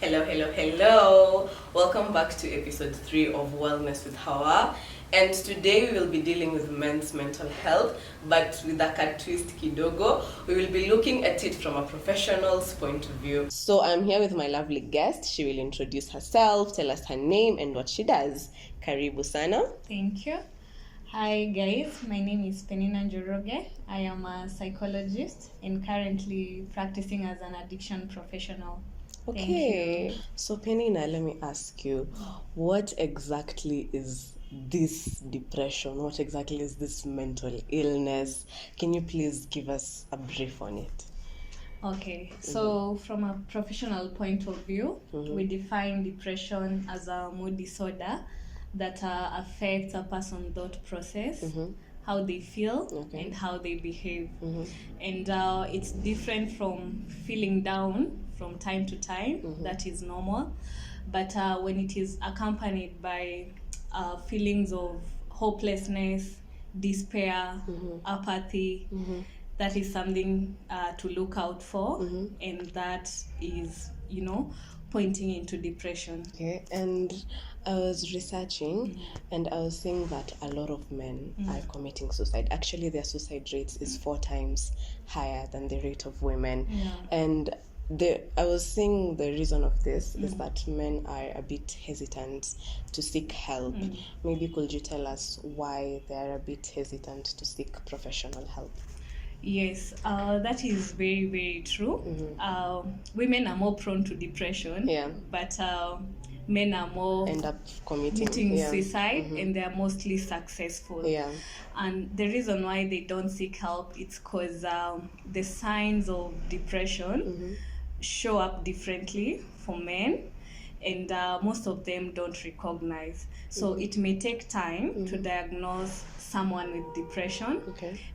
Hello, hello, hello. Welcome back to episode 3 of Wellness with Hawa. And today we will be dealing with men's mental health, but with a cat twist kidogo. We will be looking at it from a professional's point of view. So I'm here with my lovely guest. She will introduce herself, tell us her name and what she does. Karibu sana. Thank you. Hi guys, my name is Penina Njoroge. I am a psychologist and currently practicing as an addiction professional. Okay, so Penina, let me ask you, what exactly is this depression? What exactly is this mental illness? Can you please give us a brief on it? Okay, so from a professional point of view, we define depression as a mood disorder that affects a person's thought process, how they feel, and how they behave. And it's different from feeling down from time to time, that is normal. But when it is accompanied by feelings of hopelessness, despair, apathy, that is something to look out for, and that is, pointing into depression. Okay, and I was researching and I was seeing that a lot of men are committing suicide. Actually, their suicide rate is 4 times higher than the rate of women. And I was seeing the reason of this is that men are a bit hesitant to seek help. Maybe could you tell us why they are a bit hesitant to seek professional help? Yes, that is very, very true. Women are more prone to depression, but men are more end up committing suicide, and they are mostly successful. And the reason why they don't seek help is because the signs of depression show up differently for men, and most of them don't recognize. So it may take time to diagnose someone with depression,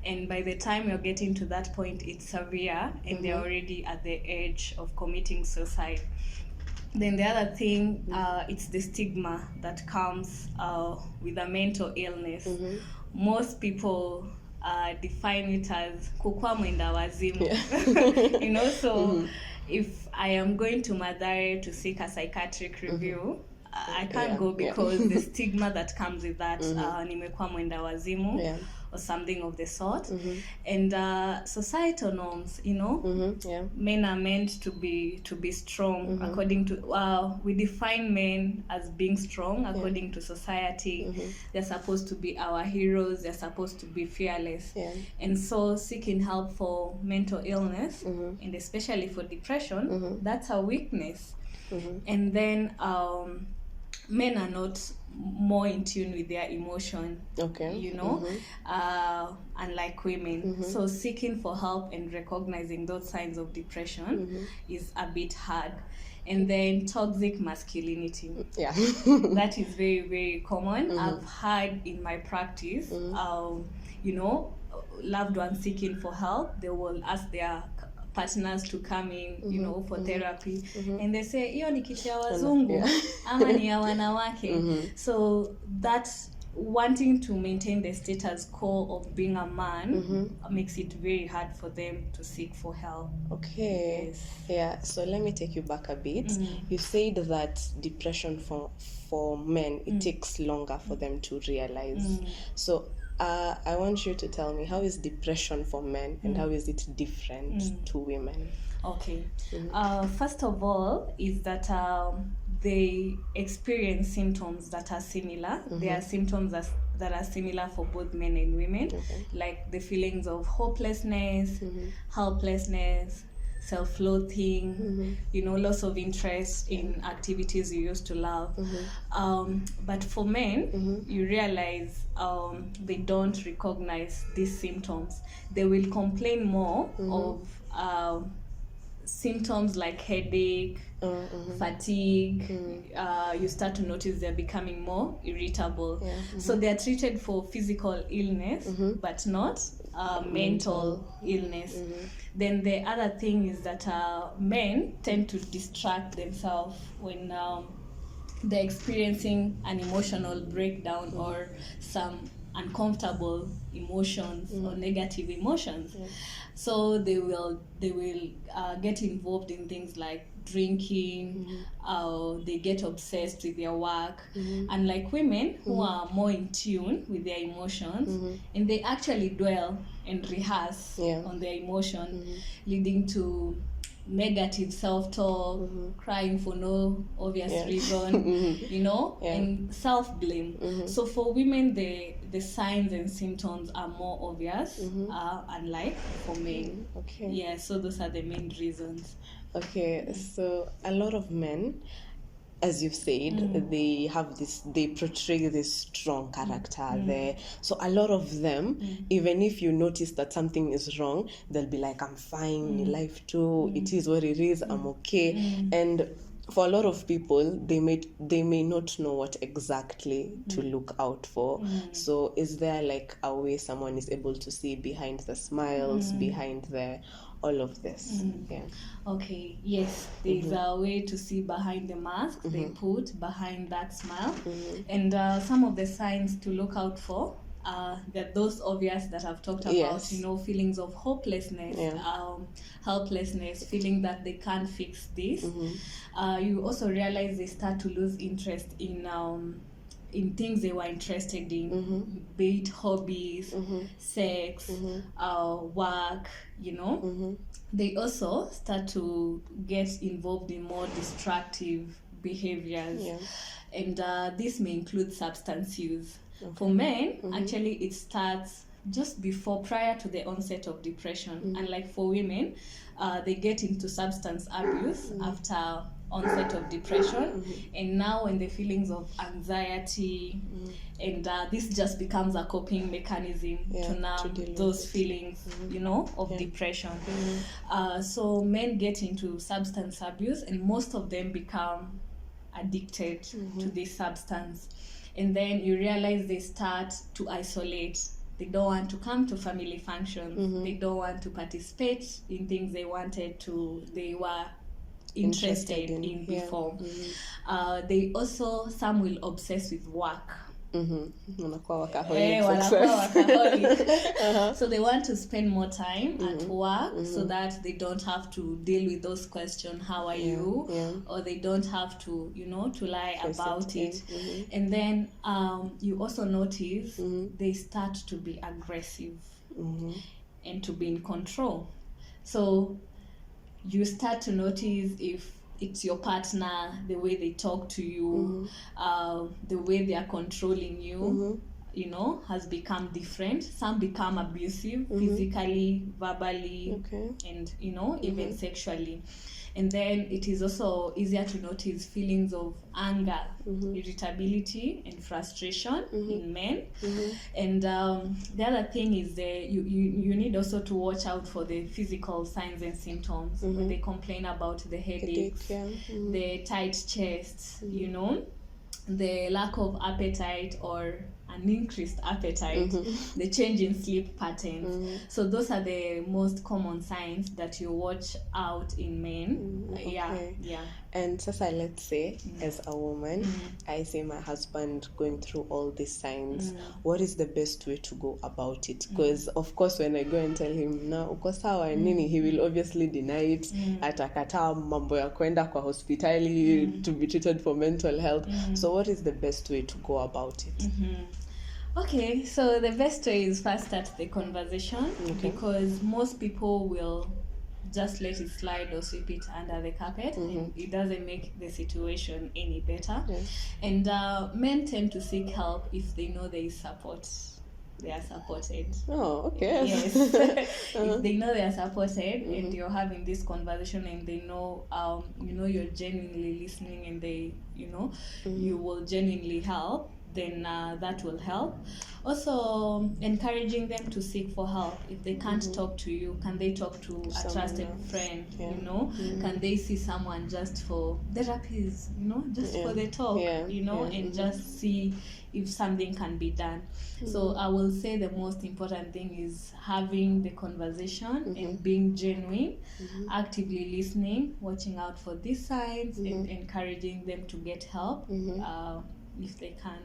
and by the time you're getting to that point, it's severe, and they're already at the edge of committing suicide. Then the other thing, it's the stigma that comes with a mental illness. Most people define it as kukua mwenda wazimu. So if I am going to Mathare to seek a psychiatric review, I can't go because the stigma that comes with that, nimekuwa mwenda wazimu, or something of the sort. And societal norms, men are meant to be strong according to, we define men as being strong according to society. They're supposed to be our heroes, they're supposed to be fearless. And so seeking help for mental illness, and especially for depression, that's a weakness. And then men are not more in tune with their emotion, unlike women. So seeking for help and recognizing those signs of depression is a bit hard. And then toxic masculinity. That is very, very common. I've had in my practice, loved ones seeking for help, they will ask their partners to come in, for therapy, and they say hiyo ni kitu ya wazungu ama ni ya wanawake. So that's wanting to maintain the status quo of being a man makes it very hard for them to seek for help. So let me take you back a bit. You said that depression for men, it takes longer for them to realize. So I want you to tell me, how is depression for men and how is it different to women? Okay. First of all is that they experience symptoms that are similar. There are symptoms that are similar for both men and women, like the feelings of hopelessness, helplessness, self-loathing, loss of interest in activities you used to love. But for men, you realize they don't recognize these symptoms. They will complain more of symptoms like headache, fatigue. You start to notice they're becoming more irritable. So they're treated for physical illness, but not mental illness. Then the other thing is that men tend to distract themselves when they're experiencing an emotional breakdown or some uncomfortable emotions or negative emotions. So they will get involved in things like drinking, they get obsessed with their work, unlike women who are more in tune with their emotions, and they actually dwell and rehearse on their emotion, leading to negative self-talk, crying for no obvious reason, you know, and self-blame. So for women, the signs and symptoms are more obvious, unlike for men. Okay. Yeah, so those are the main reasons. Okay, so a lot of men, as you've said, they portray this strong character there. So a lot of them, even if you notice that something is wrong, they'll be like, I'm fine in life too, it is what it is, I'm okay. And for a lot of people, they may not know what exactly to look out for. So is there like a way someone is able to see behind the smiles, behind the all of this? Yeah. Okay, yes, there's a way to see behind the mask they put behind that smile. And some of the signs to look out for, that those obvious that I've talked about, you know, feelings of hopelessness, helplessness, feeling that they can't fix this. You also realize they start to lose interest in things they were interested in, be it hobbies, sex, work, you know. They also start to get involved in more destructive behaviors. And this may include substance use. For men, actually, it starts just prior to the onset of depression. Unlike for women, they get into substance abuse after onset of depression, and now when the feelings of anxiety and this just becomes a coping mechanism to numb those feelings, you know, of depression. So men get into substance abuse, and most of them become addicted to this substance, and then you realize they start to isolate. They don't want to come to family functions. They don't want to participate in things they were interested in before. They also, some will obsess with work. Wanakuwa workaholic. So they want to spend more time at work so that they don't have to deal with those questions, how are you? Or they don't have to, you know, to lie about it. And then you also notice they start to be aggressive and to be in control. So you start to notice if it's your partner, the way they talk to you, the way they are controlling you, you know, has become different. Some become abusive, physically, verbally, and, you know, even sexually. And then it is also easier to notice feelings of anger, irritability, and frustration in men. And the other thing is you need also to watch out for the physical signs and symptoms. When they complain about the headaches, the tight chest, you know, the lack of appetite or an increased appetite, the change in sleep patterns. So those are the most common signs that you watch out in men. And sasa, let's say as a woman, I see my husband going through all these signs. What is the best way to go about it? Because of course when I go and tell him na uko sawa nini, he will obviously deny it. Atakataa mambo ya kwenda kwa hospitali to be treated for mental health. So what is the best way to go about it? Okay, so the best way is first start the conversation, because most people will just let it slide or sweep it under the carpet, and it doesn't make the situation any better. And men tend to seek help if they know there is support. They are supported. Oh, okay. Yes. If they know they are supported and you're having this conversation and they know, you know, you're genuinely listening and they, you know, you will genuinely help, then that will help. Also, encouraging them to seek for help. If they can't talk to you, can they talk to a trusted friend? You know, can they see someone just for therapies? You know, just for the talk. You know, and just see if something can be done. So I will say the most important thing is having the conversation and being genuine, actively listening, watching out for these signs, and encouraging them to get help if they can.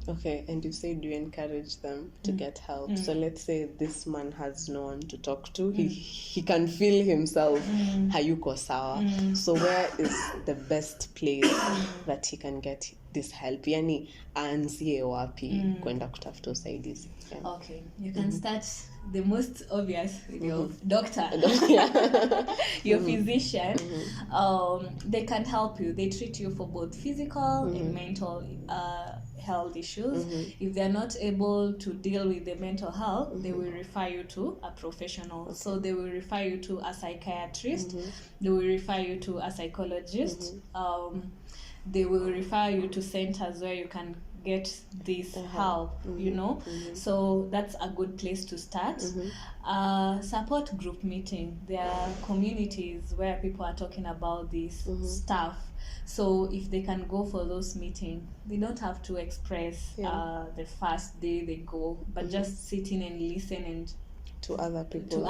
Okay, and you said you encourage them to get help. So let's say this man has no one to talk to. He can feel himself hayuko sawa. So where is the best place that he can get this help? Yani aanzie wapi kwenda kutafuta usaidizi? Yeah. Okay, you can start the most obvious with your doctor, your physician. They can help you. They treat you for both physical and mental health issues. If they're not able to deal with the mental health, they will refer you to a professional. Okay. So they will refer you to a psychiatrist. They will refer you to a psychologist. They will refer you to centers where you can get this help, you know. So that's a good place to start. Support group meeting. There are communities where people are talking about this stuff. So if they can go for those meetings, they don't have to express the first day they go, but just sitting and listen and to other people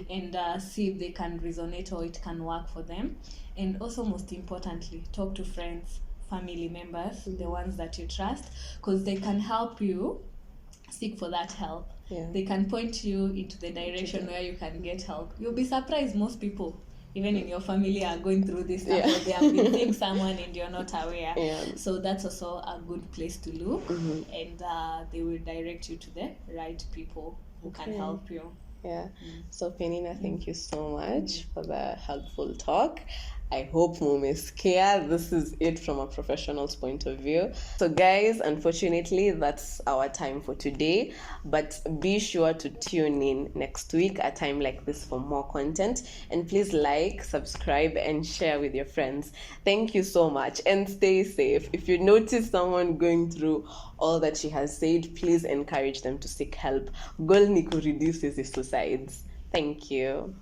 and see if they can resonate or it can work for them. And also, most importantly, talk to friends, family members, the ones that you trust, because they can help you seek for that help. They can point you into the direction where you can get help. You'll be surprised, most people even in your family are going through this stuff, or they have been seeing someone and you're not aware. So that's also a good place to look, and they will direct you to the right people who can help you. So Penina, thank you so much for the helpful talk. I hope mumesikia. This is it from a professional's point of view. So guys, unfortunately, that's our time for today. But be sure to tune in next week at a time like this for more content. And please like, subscribe, and share with your friends. Thank you so much. And stay safe. If you notice someone going through all that she has said, please encourage them to seek help. Goal ni ku reduce these suicides. Thank you.